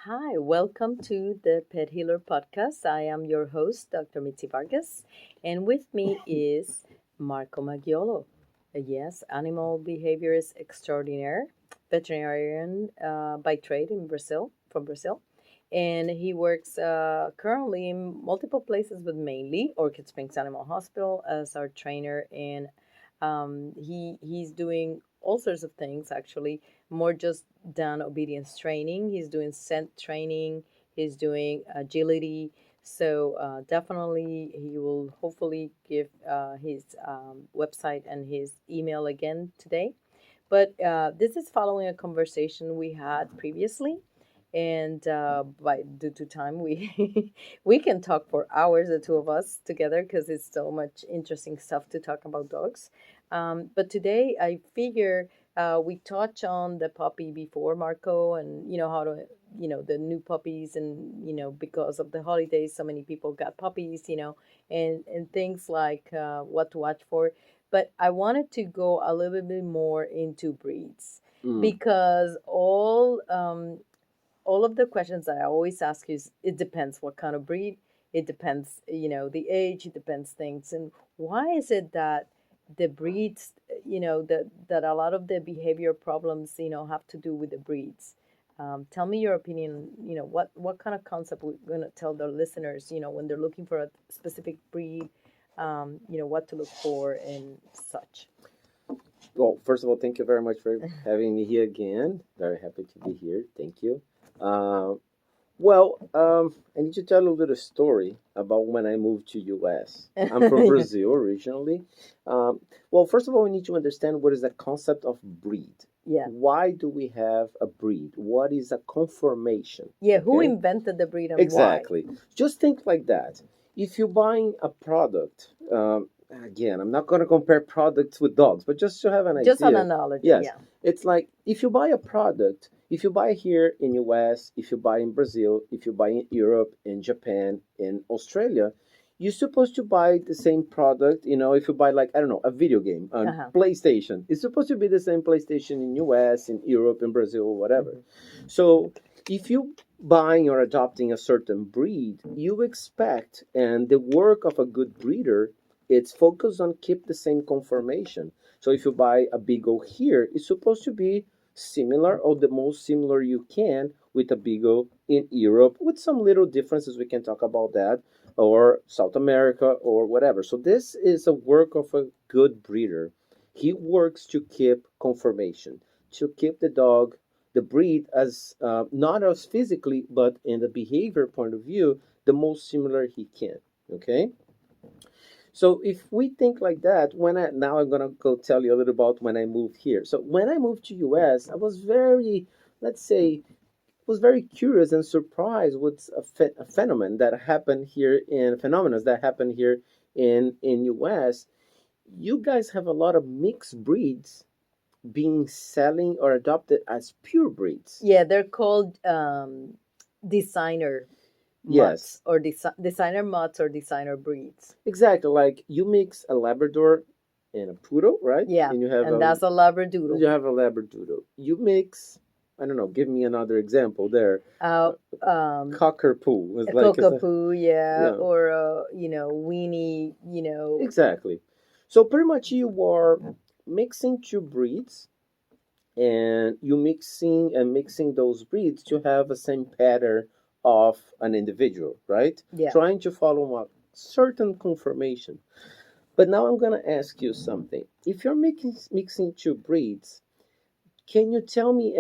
Hi, welcome to the Pet Healer Podcast. I am your host, Dr. Mitsie Vargas, and with me is Marco Magiolo. Yes, animal behaviorist extraordinaire, veterinarian by trade in Brazil, from Brazil. And he works currently in multiple places, but mainly Orchid Springs Animal Hospital as our trainer. And he's doing all sorts of things, actually, more just than obedience training. He's doing scent training, he's doing agility. So definitely, he will hopefully give his website and his email again today. But this is following a conversation we had previously, and by due to time, we we can talk for hours, the two of us together, because it's so much interesting stuff to talk about dogs. But today, I figure we touch on the puppy before, Marco, and how to the new puppies, and because of the holidays, so many people got puppies, and things like what to watch for. But I wanted to go a little bit more into breeds because all of the questions I always ask is it depends what kind of breed, it depends, the age, it depends things. And why is it that the breeds, that a lot of the behavior problems, have to do with the breeds? Tell me your opinion. What kind of concept we're going to tell the listeners, when they're looking for a specific breed, what to look for and such. Well, first of all, thank you very much for having me here again. Very happy to be here. Thank you. Uh, I need to tell a little story about when I moved to U.S. I'm from Brazil originally. First of all, we need to understand what is the concept of breed. Yeah. Why do we have a breed? What is a conformation? Yeah, who invented the breed and exactly. Just think like that. If you're buying a product, again, I'm not going to compare products with dogs, but just to have an Just idea. an analogy, Yes, yeah. it's like if you buy a product, if you buy here in US, if you buy in Brazil, if you buy in Europe, in Japan, in Australia, you're supposed to buy the same product. If you buy, like, I don't know, a video game on PlayStation, it's supposed to be the same PlayStation in US, in Europe, in Brazil, or whatever. So if you buying or adopting a certain breed, you expect, and the work of a good breeder, it's focused on keep the same conformation. So if you buy a Beagle here, it's supposed to be similar or the most similar you can with a Beagle in Europe, with some little differences. We can talk about that, or South America, or whatever. So this is a work of a good breeder. He works to keep conformation, to keep the dog, the breed, as not as physically, but in the behavior point of view, the most similar he can. Okay. So if we think like that, now I'm gonna go tell you a little about when I moved here. So when I moved to US, I was very, let's say, was very curious and surprised with a phenomenon that happened here in phenomena that happened here in US. You guys have a lot of mixed breeds being selling or adopted as pure breeds. Yeah, they're called designer mutts, Yes, or designer mutts or designer breeds. exactly. Like you mix a Labrador and a poodle, right? Yeah, And you have and that's a Labradoodle. you have a Labradoodle. You mix, I don't know, give me another example there. Cockapoo is A like cockapoo, yeah, yeah. or weenie, Exactly. So pretty much you are mixing two breeds, and you mixing those breeds to have a same pattern of an individual, right? Yeah. Trying to follow a certain conformation. But now I'm gonna ask you something. If you're mixing two breeds, can you tell me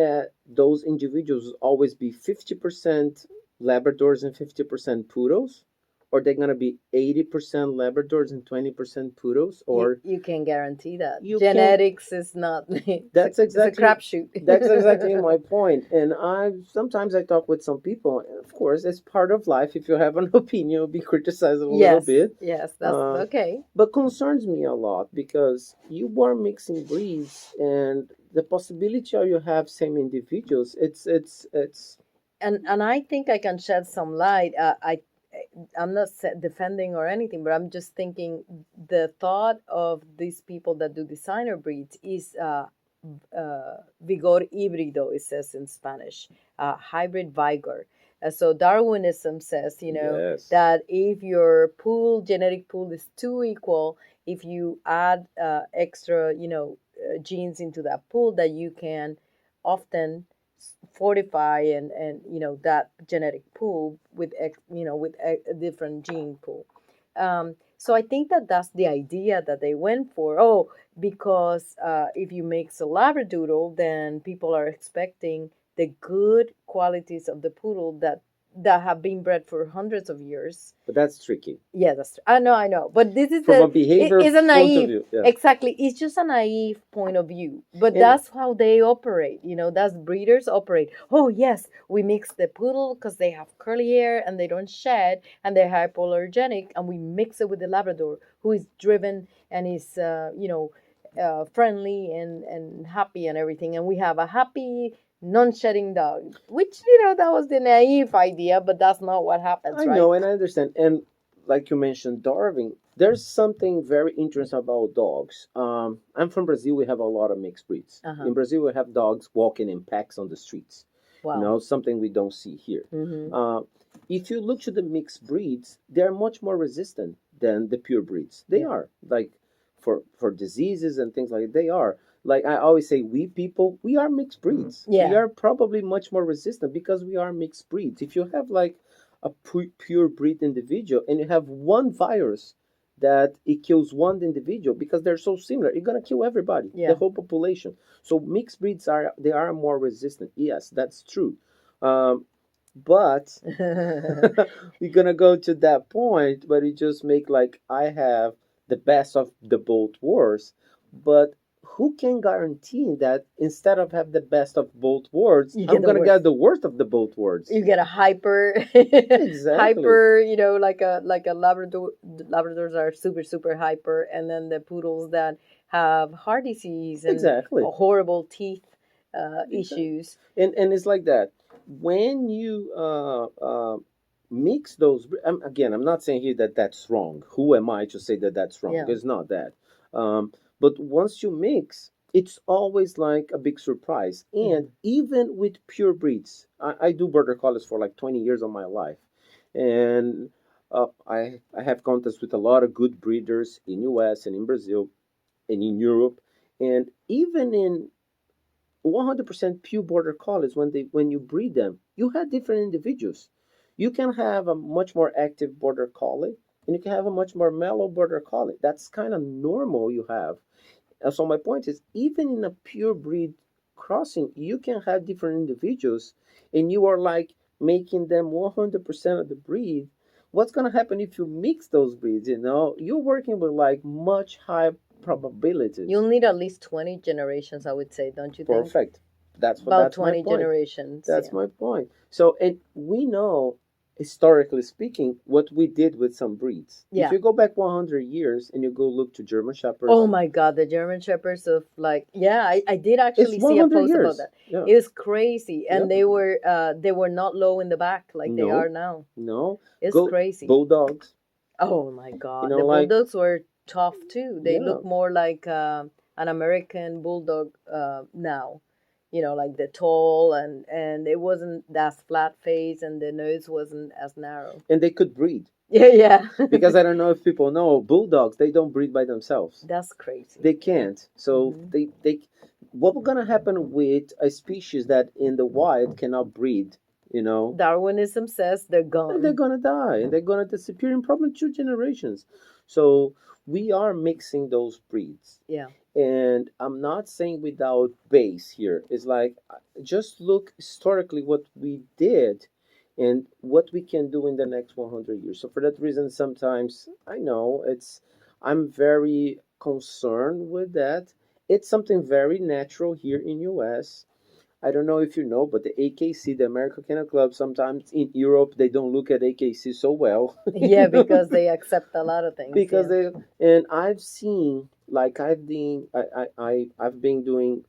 those individuals always be 50% Labradors and 50% Poodles? Or they're going to be 80% Labradors and 20% Poodles? Or you can guarantee that you genetics is not. That's it's a exactly crapshoot. that's exactly my point. And sometimes I talk with some people, and of course, it's part of life. If you have an opinion, you'll be criticized a little bit. Yes, that's okay. But concerns me a lot because you are mixing breeds, and the possibility of you have same individuals. It's. And I think I can shed some light. I'm not defending or anything, but I'm just thinking the thought of these people that do designer breeds is vigor híbrido, it says in Spanish, hybrid vigor. So Darwinism says, Yes. that if your genetic pool is too equal, if you add extra, genes into that pool, that you can often fortify and that genetic pool with a different gene pool. So I think that that's the idea that they went for. Oh, because if you mix a Labradoodle, then people are expecting the good qualities of the poodle that have been bred for hundreds of years. But that's tricky. Yeah, that's true. I know. But this is From a behavior it's a point of naive, view. Yeah. exactly. It's just a naive point of view. But And that's how they operate. That's breeders operate. Oh yes, we mix the poodle because they have curly hair and they don't shed and they're hypoallergenic, and we mix it with the Labrador, who is driven and is friendly and happy and everything, and we have a happy non-shedding dog, which that was the naive idea, but that's not what happens, I right? know, and I understand. And like you mentioned, Darwin, there's something very interesting about dogs. I'm from Brazil. We have a lot of mixed breeds. Uh-huh. In Brazil, we have dogs walking in packs on the streets. Wow. Something we don't see here. Mm-hmm. If you look to the mixed breeds, they're much more resistant than the pure breeds. They are like for diseases and things like that. They are like I always say, we people, we are mixed breeds. Yeah. We are probably much more resistant because we are mixed breeds. If you have like a pure breed individual and you have one virus that it kills one individual because they're so similar, you're gonna kill everybody, the whole population. So mixed breeds are more resistant. Yes, that's true. But we're gonna go to that point, but it just make like I have the best of the both worlds. But who can guarantee that instead of have the best of both worlds, I'm gonna get the worst of the both worlds? You get a hyper, Exactly. like a Labrador. Labradors are super hyper, and then the poodles that have heart disease and Exactly. horrible teeth issues. And it's like that when you mix those. Again, I'm not saying here that that's wrong. Who am I to say that that's wrong? Yeah. It's not that. But once you mix, it's always like a big surprise. And even with pure breeds, I do border collies for like 20 years of my life, and I have contacts with a lot of good breeders in US and in Brazil and in Europe, and even in 100% pure border collies, when you breed them, you have different individuals. You can have a much more active border collie, and you can have a much more mellow border collie. That's kind of normal you have. And so my point is, even in a pure breed crossing, you can have different individuals, and you are like making them 100% of the breed. What's gonna happen if you mix those breeds? You're working with like much higher probabilities. You'll need at least 20 generations, I would say, don't you think? Perfect. That's About that's 20 my point. generations. That's my point. So, and we know, historically speaking, what we did with some breeds. Yeah. If you go back 100 years and you go look to German Shepherds. Oh my God, the German Shepherds of I did actually see a post about that. Yeah. It was crazy, and they were not low in the back like they are now. No, it's crazy. Bulldogs. Oh my God, the bulldogs were tough too. They look more like an American bulldog now. Like the tall and it wasn't that flat face, and the nose wasn't as narrow. And they could breed. Yeah. Because I don't know if people know, bulldogs, they don't breed by themselves. That's crazy. They can't. So they what's gonna happen with a species that in the wild cannot breed? Darwinism says they're gone. And they're gonna die, and they're gonna disappear in probably 2 generations. So we are mixing those breeds. Yeah. And I'm not saying without base here. It's like, just look historically what we did and what we can do in the next 100 years. So for that reason, sometimes I know I'm very concerned with that. It's something very natural here in US. I don't know if you know, but the AKC, the American Kennel Club, sometimes in Europe they don't look at AKC so well. Yeah, because they accept a lot of things. Because and I've seen, like I've been doing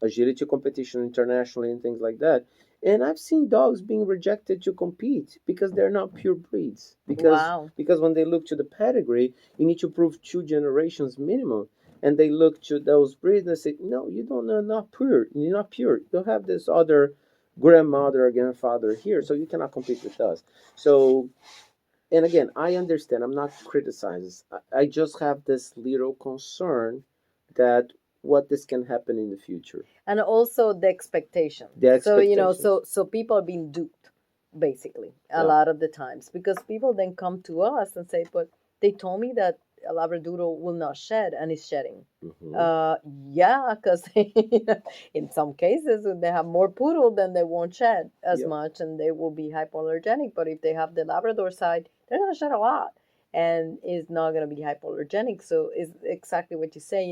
agility competition internationally and things like that, and I've seen dogs being rejected to compete because they're not pure breeds. Because when they look to the pedigree, you need to prove 2 generations minimum. And they look to those breeds and say, no, you don't know, not pure. You're not pure. You have this other grandmother or grandfather here, so you cannot compete with us. So, and again, I understand. I'm not criticizing. I just have this little concern that what this can happen in the future. And also the expectation. The So expectations. so people are being duped basically a Yeah. lot of the times, because people then come to us and say, but they told me that a labradoodle will not shed and is shedding. Hmm. Yeah, because in some cases they have more poodle, then they won't shed as Yep. much and they will be hypoallergenic. But if they have the Labrador side, they're gonna shed a lot and is not gonna be hypoallergenic. So it's exactly what you say,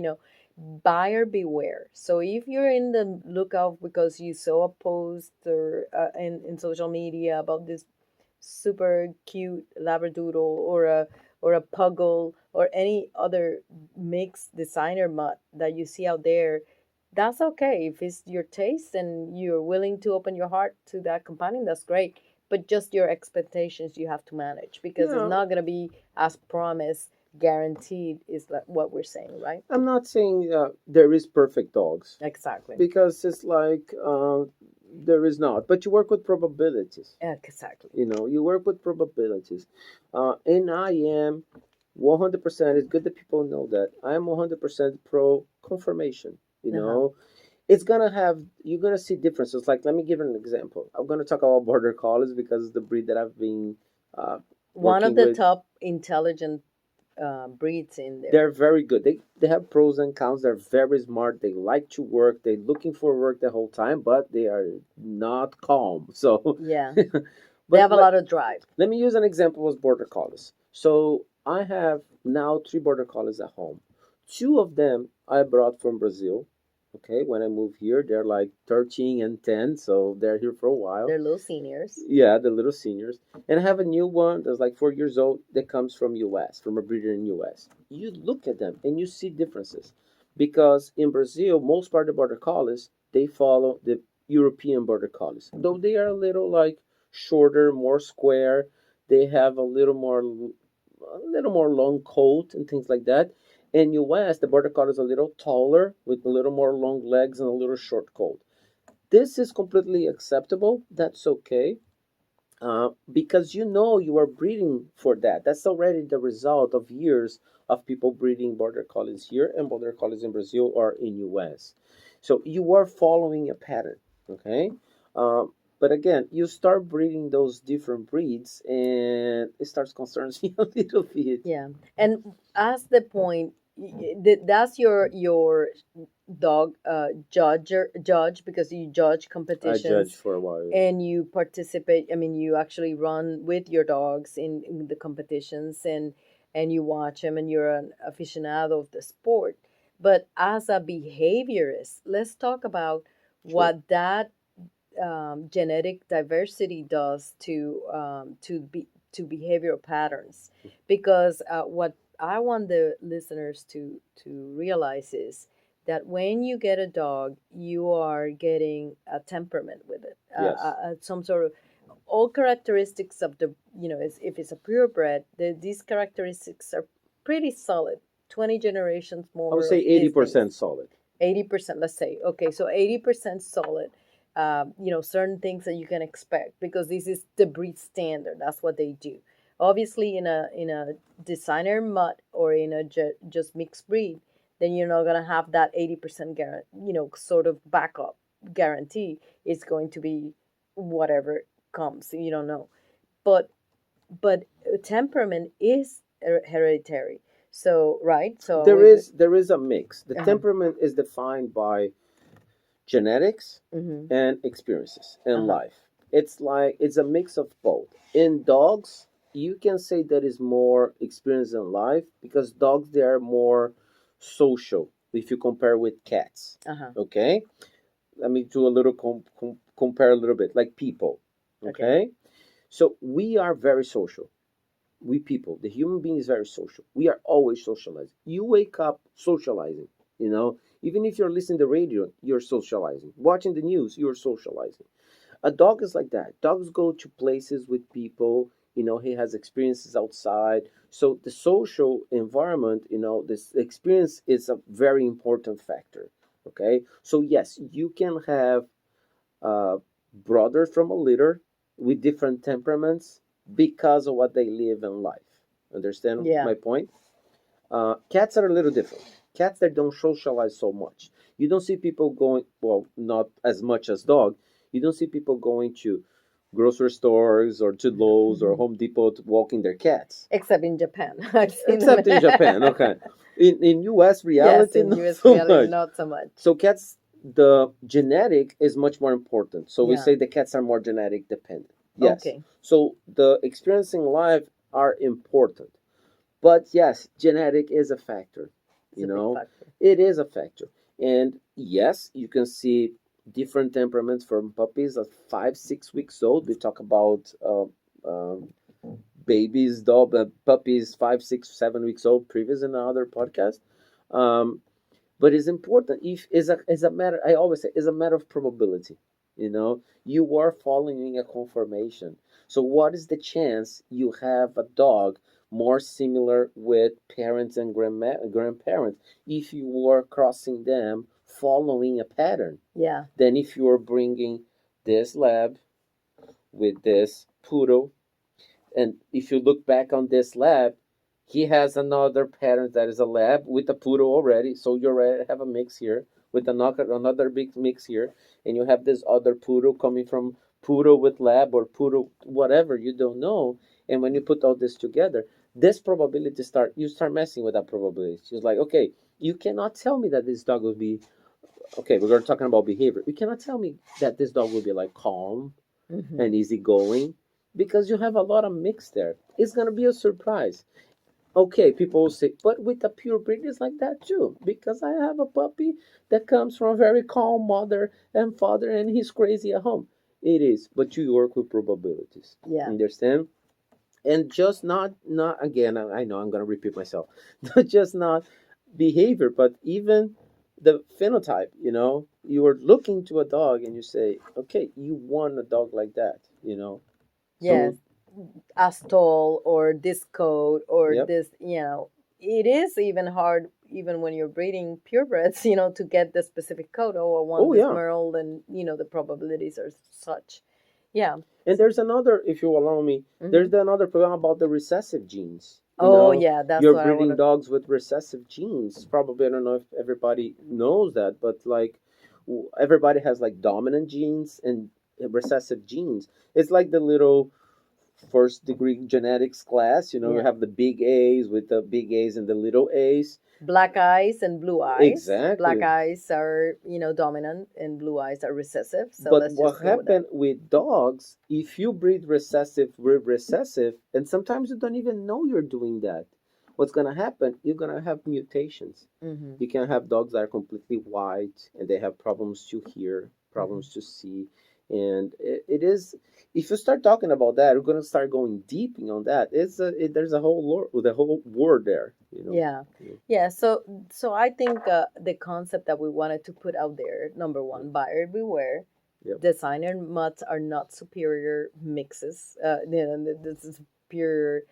buyer beware. So if you're in the lookout because you saw a post or in social media about this super cute labradoodle or a puggle or any other mixed designer mutt that you see out there, that's okay. If it's your taste and you're willing to open your heart to that companion, that's great. But just your expectations you have to manage, because it's Yeah, not going to be as promised, guaranteed, is like what we're saying, right? I'm not saying there is perfect dogs, Exactly. because it's like there is not, but you work with probabilities. Exactly. You work with probabilities, and I am 100%. It's good that people know that I am 100% pro confirmation. Uh-huh. It's gonna have you're gonna see differences. Like, let me give an example. I'm gonna talk about border collies because it's the breed that I've been uh, One of working the with. top intelligent breeds in there. They're very good. They have pros and cons. They're very smart. They like to work. They're looking for work the whole time, but they are not calm. So, Yeah. They but have a lot of drive. let me use an example of border collies. So I have now three border collies at home. Two of them I brought from Brazil. Okay, when I moved here, they're like 13 and 10, so they're here for a while. They're little seniors. Yeah, the little seniors. And I have a new one that's like 4 years old that comes from US, from a breeder in US. You look at them and you see differences. Because in Brazil, most part of border collies, they follow the European border collies. Though they are a little like shorter, more square, they have a little more long coat and things like that. In US, the border collie is a little taller with a little more long legs and a little short coat. This is completely acceptable. That's okay, because you are breeding for that. That's already the result of years of people breeding border collies here and border collies in Brazil or in US. So you are following a pattern, okay? But again, you start breeding those different breeds, and it starts concerning me a little bit. Yeah. And as the point, that's your dog judge, because you judge I judged competitions for a while. and you participate. I mean, you actually run with your dogs in the competitions, and you watch them, and you're an aficionado of the sport. But as a behaviorist, let's talk about Sure. what that genetic diversity does to behavioral patterns, because what I want the listeners to realize is that when you get a dog, you are getting a temperament with it, Yes. some sort of all characteristics of the, if it's a purebred, these characteristics are pretty solid. 20 generations I would more say of these things. 80% solid. 80%, let's say. Okay, so 80% solid. Certain things that you can expect, because this is the breed standard. That's what they do. Obviously, in a designer mutt or in a just mixed breed, then you're not gonna have that 80% sort of backup guarantee. It's going to be whatever comes. You don't know, but but temperament is hereditary. So right. So There we. is there is a mix. The Uh-huh. temperament is defined by genetics Mm-hmm. and experiences in Uh-huh. life. It's a mix of both. In dogs, you can say that is more experience in life, because dogs, they are more social if you compare with cats. Uh-huh. Okay, let me do a little compare a little bit like people. Okay. Okay, so we are very social. We people, the human being is very social. We are always socializing. You wake up socializing, even if you're listening to the radio, you're socializing. Watching the news, you're socializing. A dog is like that. Dogs go to places with people, he has experiences outside. So the social environment, this experience is a very important factor. Okay, so yes, you can have brothers from a litter with different temperaments because of what they live in life. Understand Yeah. my point? Cats are a little different. Cats that don't socialize so much. You don't see people going, well, not as much as dog. You don't see people going to grocery stores or to Lowe's or Home Depot to walking their cats. Except in Japan. I've seen them. Except in Japan, okay. In U.S. Yes, reality, in not US so reality, much. not so much. So cats, the genetic is much more important. So we Yeah. say the cats are more genetic dependent. Yes. Okay. So the experiencing life are important. But yes, genetic is a factor. It's You a big know, factor. it is a factor. And yes, you can see different temperaments from puppies at 5, 6 weeks old. We talk about babies, dog, puppies 5, 6, 7 weeks old, previous in another podcast. Um, but it's important. If is a matter. I always say is a matter of probability. You are following a conformation. So what is the chance you have a dog more similar with parents and grandparents if you are crossing them following a pattern Yeah. than if you are bringing this lab with this poodle, and if you look back on this lab, he has another parent that is a lab with a poodle already. So you already have a mix here with another big mix here, and you have this other poodle coming from poodle with lab or poodle whatever you don't know. And when you put all this together, this probability start messing with that probability. It's like, okay, you cannot tell me that this dog will be okay. We're going to talking about behavior. You cannot tell me that this dog will be like calm Mm-hmm. and easygoing because you have a lot of mix there. It's gonna be a surprise. Okay, people will say, but with a pure breed, it's like that too. Because I have a puppy that comes from a very calm mother and father, and he's crazy at home. It is, but you work with probabilities. Yeah. Understand? And just not again. I know I'm gonna repeat myself. Not just not behavior, but even the phenotype. You are looking to a dog and you say, okay, you want a dog like that. Yes. So As tall or this coat or yep. this, it is even hard, even when you're breeding purebreds, to get the specific coat. Oh, I want Oh this yeah. merle, and the probabilities are such. Yeah. And there's another, if you allow me, there's another program about the recessive genes. Oh, yeah, that's You're what I breeding want to. dogs with recessive genes. Probably, I don't know if everybody knows that, but like everybody has like dominant genes and recessive genes. It's like the little first degree genetics class. You Yeah. have the big A's with the big A's and the little A's. Black eyes and blue eyes. Exactly. Black eyes are, dominant, and blue eyes are recessive. So But let's what just go with that. happened with dogs, if you breed recessive with recessive, and sometimes you don't even know you're doing that, what's going to happen, you're going to have mutations. Mm-hmm. You can have dogs that are completely white and they have problems to hear, problems to see. And it is, if you start talking about that, we're going to start going deep on that. There's a whole word there. Yeah. Yeah. So I think the concept that we wanted to put out there, number one, buyer beware. Yep. Designer mutts are not superior mixes. This is pure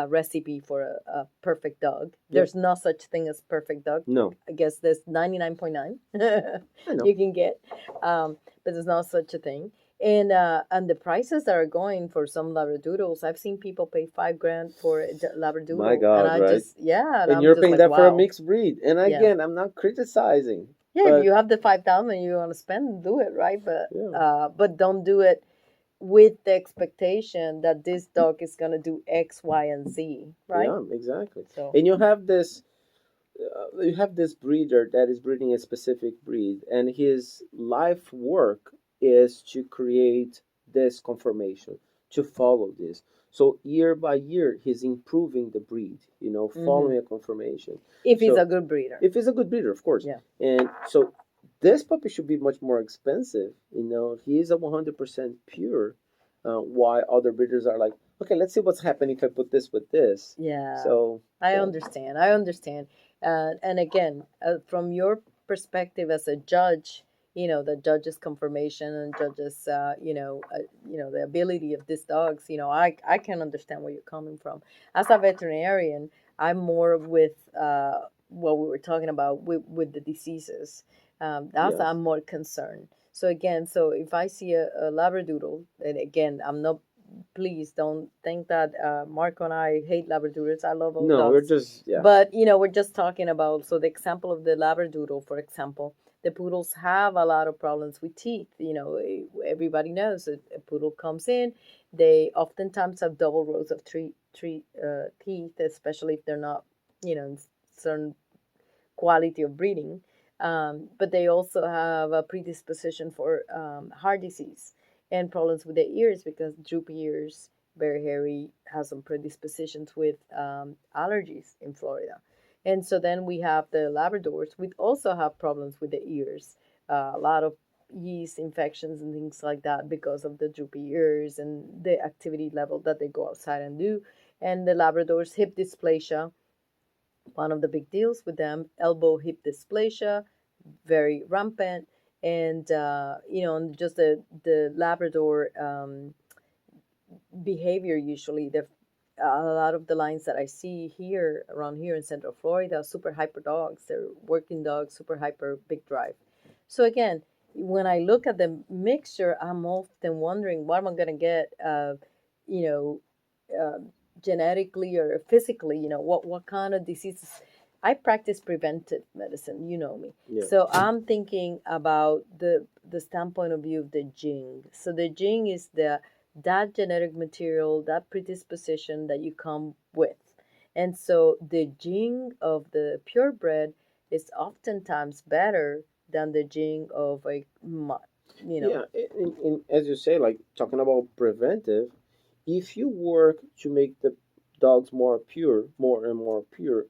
recipe for a perfect dog. There's no such thing as perfect dog. No. I guess there's 99.9 I know. you can get, but there's not such a thing. And the prices that are going for some labradoodles, I've seen people pay $5,000 for a labradoodle. My God, and I right? just and And I'm you're just paying like, that for a wow. mixed breed. And again, I'm not criticizing. Yeah, but if you have the 5,000 you want to spend, do it, right? Yeah. But don't do it with the expectation that this dog is gonna do X, Y, and Z, right? Yeah, exactly. So And you have this breeder that is breeding a specific breed, and his life work is to create this conformation, to follow this. So year by year, he's improving the breed, following a conformation. if he's So a good breeder. if he's a good breeder, of course. Yeah. And so this puppy should be much more expensive. He is a 100% pure. Why other breeders are like, okay, let's see what's happening if I put this with this. Yeah. So I yeah. understand. And again, from your perspective as a judge, the judge's confirmation and judge's, the ability of these dogs, I can understand where you're coming from. As a veterinarian, I'm more with what we were talking about with the diseases. That's Yes. I'm more concerned. So again, so if I see a Labradoodle, and again, I'm not. Please don't think that Marco and I hate Labradoodles. I love all No, we're dogs, just yeah. but we're just talking about. So the example of the Labradoodle, for example, the poodles have a lot of problems with teeth. Everybody knows that a poodle comes in, they oftentimes have double rows of teeth, especially if they're not, in certain quality of breeding. But they also have a predisposition for heart disease and problems with the ears because droopy ears, very hairy, has some predispositions with allergies in Florida. And so then we have the Labradors. We also have problems with the ears, a lot of yeast infections and things like that because of the droopy ears and the activity level that they go outside and do. And the Labradors hip dysplasia, one of the big deals with them, elbow hip dysplasia, very rampant, and and just the Labrador behavior. Usually, the a lot of the lines that I see here around here in Central Florida, super hyper dogs. They're working dogs, super hyper, big drive. So again, when I look at the mixture, I'm often wondering what am I gonna get, you know, uh, genetically or physically. What kind of diseases. I practice preventive medicine. You know me, Yeah. so I'm thinking about the standpoint of view of the gene. So the gene is that genetic material, that predisposition that you come with. And so the gene of the purebred is oftentimes better than the gene of a mutt, Yeah, as you say, like talking about preventive, if you work to make the dogs more pure, more and more pure,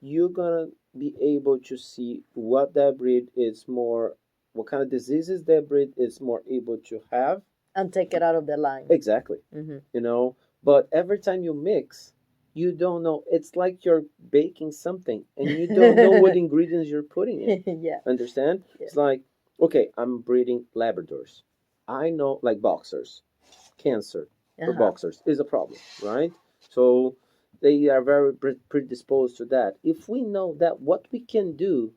you're gonna be able to see what that breed is more, what kind of diseases that breed is more able to have. and take it out of the line. Exactly. Hmm. You know, but every time you mix, you don't know. It's like you're baking something and you don't know what ingredients you're putting in. Yeah. Understand? Yeah. It's like, okay, I'm breeding Labradors. I know, like boxers, cancer for Uh-huh. boxers is a problem, right? So they are very predisposed to that. If we know that, what we can do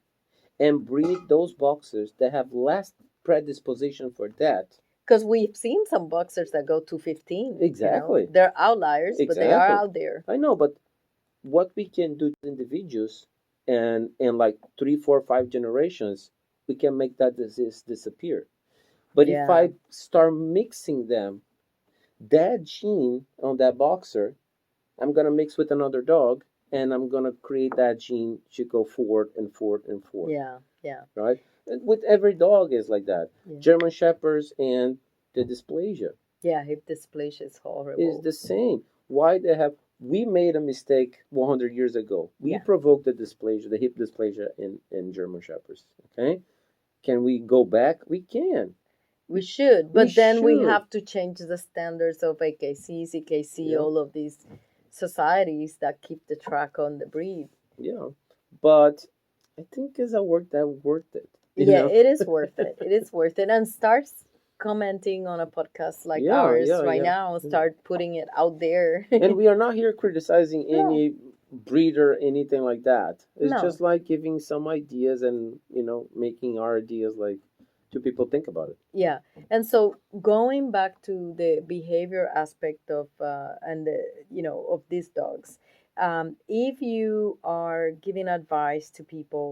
and breed those boxers that have less predisposition for that. Because we've seen some boxers that go 215. Exactly. They're outliers, but they are Exactly. out there. I know, but what we can do to individuals and in like 3, 4, 5 generations, we can make that disease disappear. But if Yeah. I start mixing them, that gene on that boxer, I'm gonna mix with another dog, and I'm gonna create that gene to go forward and forward and forward. Yeah. Yeah. Right? And with every dog is like that. Yeah. German shepherds and the dysplasia Yeah. Hip dysplasia is is horrible. the same. Why they have we made a mistake 100 years ago. We Yeah. provoked the dysplasia, the hip dysplasia in German shepherds. Okay, can we go back? We can. We should, We but then we should. have to change the standards of AKC, CKC, Yeah. all of these societies that keep the track on the breed. Yeah, but I think it's a work that worth it. Yeah, it is worth it. It is worth it. And starts commenting on a podcast like Yeah, ours yeah, right yeah. now. Start putting it out there. And we are not here criticizing No. any breeder, anything like that. It's No. just like giving some ideas and making our ideas like to people think about it. Yeah, and so going back to the behavior aspect of and the of these dogs, if you are giving advice to people,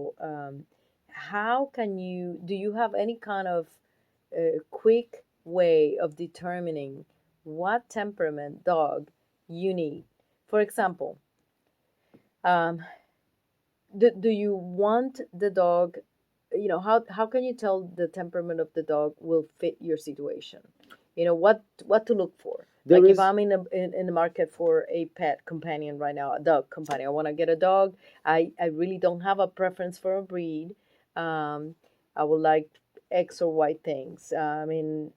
how can you do you have any kind of quick way of determining what temperament dog you need? For example, um, do you want the dog, how can you tell the temperament of the dog will fit your situation? What to look for. There Like if is I'm in the market for a pet companion right now, a dog companion, I want to get a dog. I really don't have a preference for a breed. I would like X or Y things. I mean,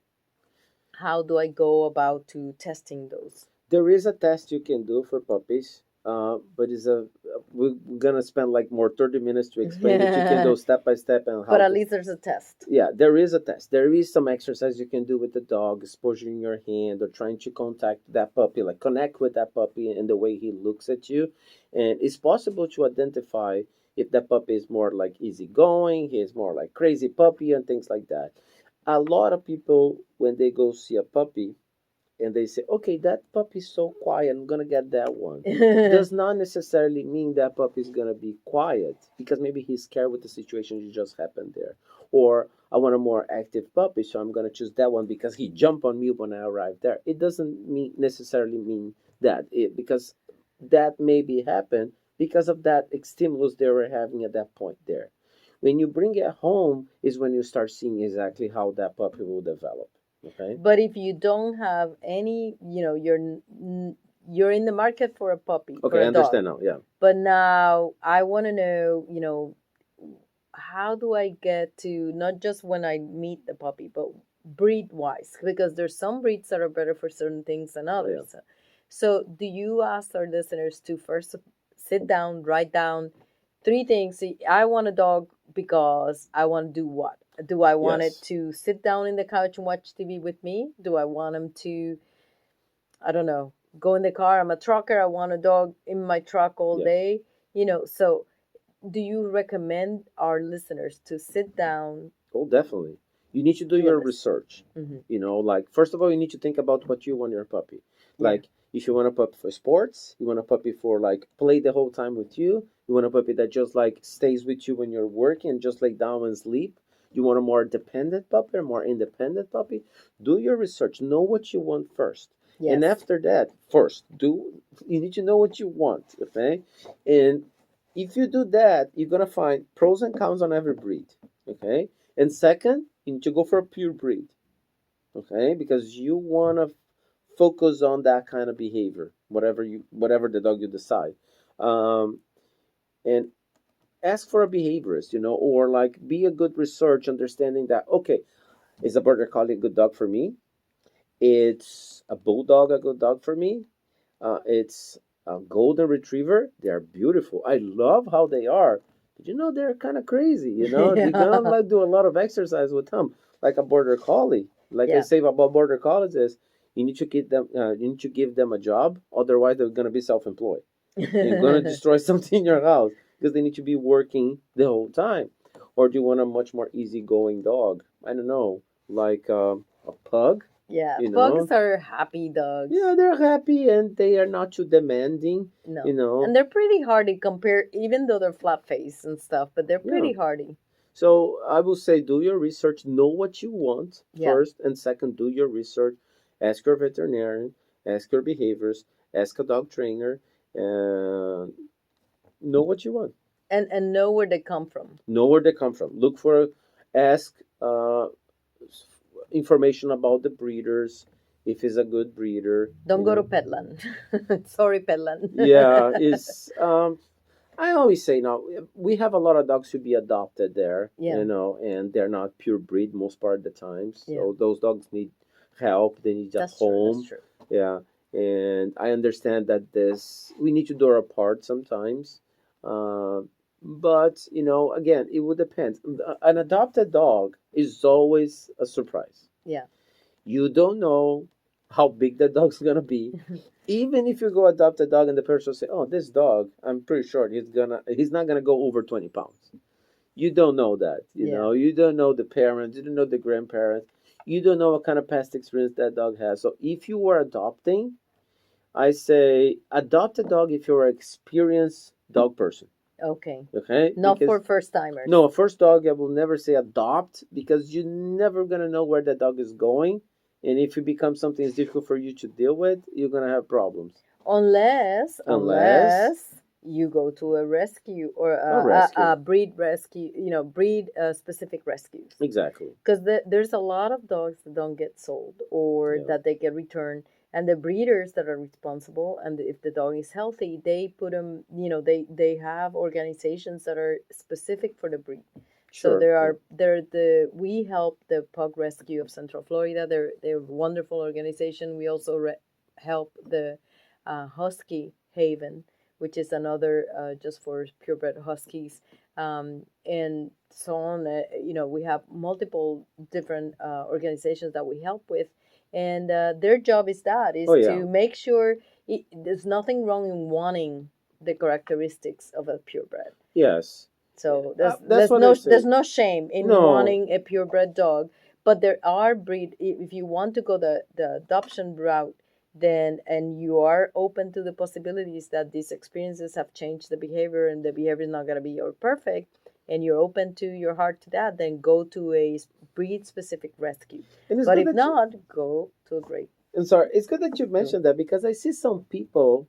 how do I go about to testing those? there is a test you can do for puppies, but we're gonna spend like more 30 minutes to explain it. You can do step by step and how. But at To, least there's a test. yeah, there is a test. There is some exercise you can do with the dog, exposure in your hand, or trying to contact that puppy, like connect with that puppy and the way he looks at you, and it's possible to identify if that puppy is more like easygoing, he is more like crazy puppy and things like that. A lot of people, when they go see a puppy, and they say, okay, that puppy's so quiet, I'm gonna get that one. Does not necessarily mean that puppy's gonna be quiet, because maybe he's scared with the situation that just happened there. Or I want a more active puppy, so I'm gonna choose that one because he jumped on me when I arrived there. It doesn't necessarily mean that, because that maybe happened because of that stimulus they were having at that point there. When you bring it home is when you start seeing exactly how that puppy will develop. Okay. But if you don't have any, you're in the market for a puppy, for Okay, I a dog. understand now. Yeah. But now I want to know, how do I get to, not just when I meet the puppy, but breed wise, because there's some breeds that are better for certain things than others. Yeah. So do you ask our listeners to first sit down, write down three things? I want a dog because I want to do what? Do I want it Yes. to sit down in the couch and watch TV with me? Do I want him to, I don't know, go in the car? I'm a trucker. I want a dog in my truck all Yes. day. So do you recommend our listeners to sit down, Oh, definitely. You need to do do a your list? research. Mm-hmm. Like, first of all, you need to think about what you want your puppy. Yeah. Like, if you want a puppy for sports, you want a puppy for like play the whole time with you want a puppy that just like stays with you when you're working and just lay down and sleep. You want a more dependent puppy, a more independent puppy. Do your research. Know what you want first. Yes. And after that, you need to know what you want, okay? And if you do that, you're gonna find pros and cons on every breed, okay? And second, you need to go for a pure breed, okay? Because you wanna focus on that kind of behavior, whatever the dog you decide, and ask for a behaviorist, or like be a good research, understanding that okay, is a border collie a good dog for me? It's a bulldog a good dog for me? It's a golden retriever. They are beautiful. I love how they are. But they're kind of crazy. You're gonna like do a lot of exercise with them, like a border collie. Like I Yeah. say about border collies is you need to give them a job. Otherwise, they're gonna be self-employed and gonna destroy something in your house because they need to be working the whole time. Or do you want a much more easygoing dog? I don't know, like a pug. Yeah, You pugs know, are happy dogs. yeah, they're happy and they are not too demanding. No. And they're pretty hardy compared, even though they're flat faced and stuff, but they're pretty hardy. So I will say, do your research, know what you want Yeah. first, and second, do your research. Ask your veterinarian, ask your behaviors, ask a dog trainer, and know what you want. And know where they come from. Know where they come from. Ask information about the breeders, if he's a good breeder. Don't go to Petland. Sorry, Petland. Yeah, I always say now we have a lot of dogs who be adopted there, Yeah. and they're not pure breed most part of the time. So Yeah. those dogs need help. They need a That's true. home. That's true. Yeah, and I understand that we need to do our part sometimes. But again, it would depend. An adopted dog is always a surprise. Yeah. You don't know how big the dog's gonna be. Even if you go adopt a dog and the person say, "Oh, this dog, I'm pretty sure he's not gonna go over 20 pounds." You don't know that. You don't know the parents. You don't know the grandparents. You don't know what kind of past experience that dog has. So if you were adopting, I say adopt a dog if you're an experienced dog person. Okay. Okay. Not for first timers. No, first dog I will never say adopt because you're never gonna know where that dog is going. And if it becomes something that's difficult for you to deal with, you're gonna have problems. Unless you go to a rescue or a breed rescue, breed specific rescues. Exactly. Because there's a lot of dogs that don't get sold or that they get returned. And the breeders that are responsible, and if the dog is healthy, they put them, they have organizations that are specific for the breed. Sure. So we help the Pug Rescue of Central Florida. They're a wonderful organization. We also help the Husky Haven, which is another just for purebred huskies, and so on. We have multiple different organizations that we help with, and their job is to make sure there's nothing wrong in wanting the characteristics of a purebred. Yes. So That's what I say. there's no shame in No, wanting a purebred dog, but there are if you want to go the adoption route, then and you are open to the possibilities that these experiences have changed the behavior and the behavior is not going to be your perfect, and you're open to your heart to that, then go to a breed specific rescue. and it's But good if that you. not, go to a great I'm sorry. It's good that you room. mentioned that because I see some people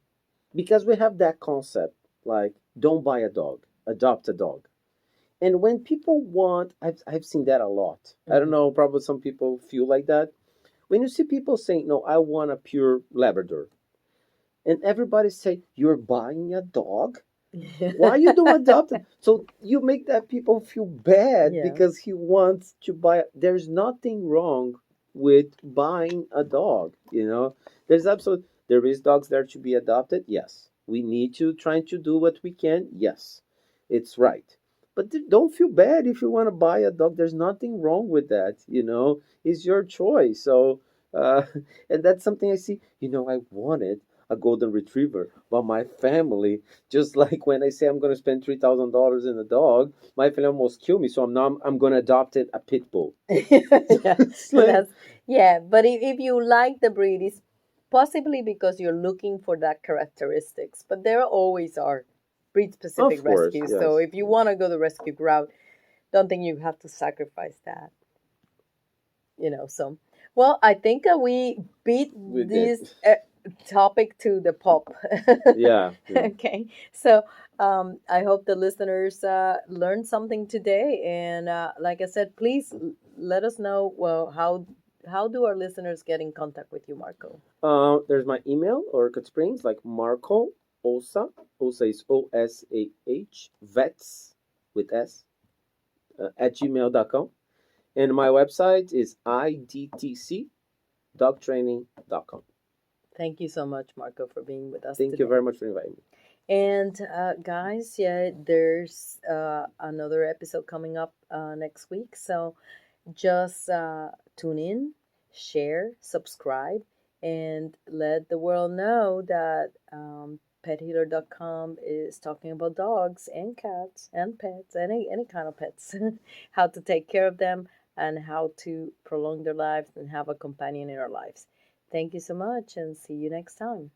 because we have that concept like don't buy a dog, adopt a dog. And when people want, I've seen that a lot. I don't Mhm. know, probably some people feel like that. When you see people saying, no, I want a pure Labrador, and everybody say, you're buying a dog? Why you don't adopt it? So you make that people feel bad Yeah. because he wants to buy. There's nothing wrong with buying a dog. There is dogs there to be adopted. Yes, we need to try to do what we can. Yes, it's right. But don't feel bad if you want to buy a dog. There's nothing wrong with that. It's your choice. So, uh, and that's something I see. I wanted a golden retriever, but my family, just like when I say I'm going to spend $3,000 in a dog, my family almost kill me. So I'm going to adopt it a pit bull. Yeah, It's like, that's yeah. But if you like the breed, it's possibly because you're looking for that characteristics. But there always are breed specific of course, rescues. So yes, if you want to go the rescue route, don't think you have to sacrifice that. So well, I think we beat we did. this topic to the pulp. Yeah, yeah. Okay, so I hope the listeners learned something today, and like I said, please let us know. Well, how do our listeners get in contact with you, Marco? There's my email, Orchid Springs, like Marco Osa. Osa is OSAH, vets with S, at gmail.com. And my website is idtcdogtraining.com. Thank you so much, Marco, for being with us Thank you today. very much for inviting me. And guys, yeah, there's another episode coming up next week. So just tune in, share, subscribe, and let the world know that PetHealer.com is talking about dogs and cats and pets, any kind of pets, how to take care of them and how to prolong their lives and have a companion in our lives. Thank you so much and see you next time.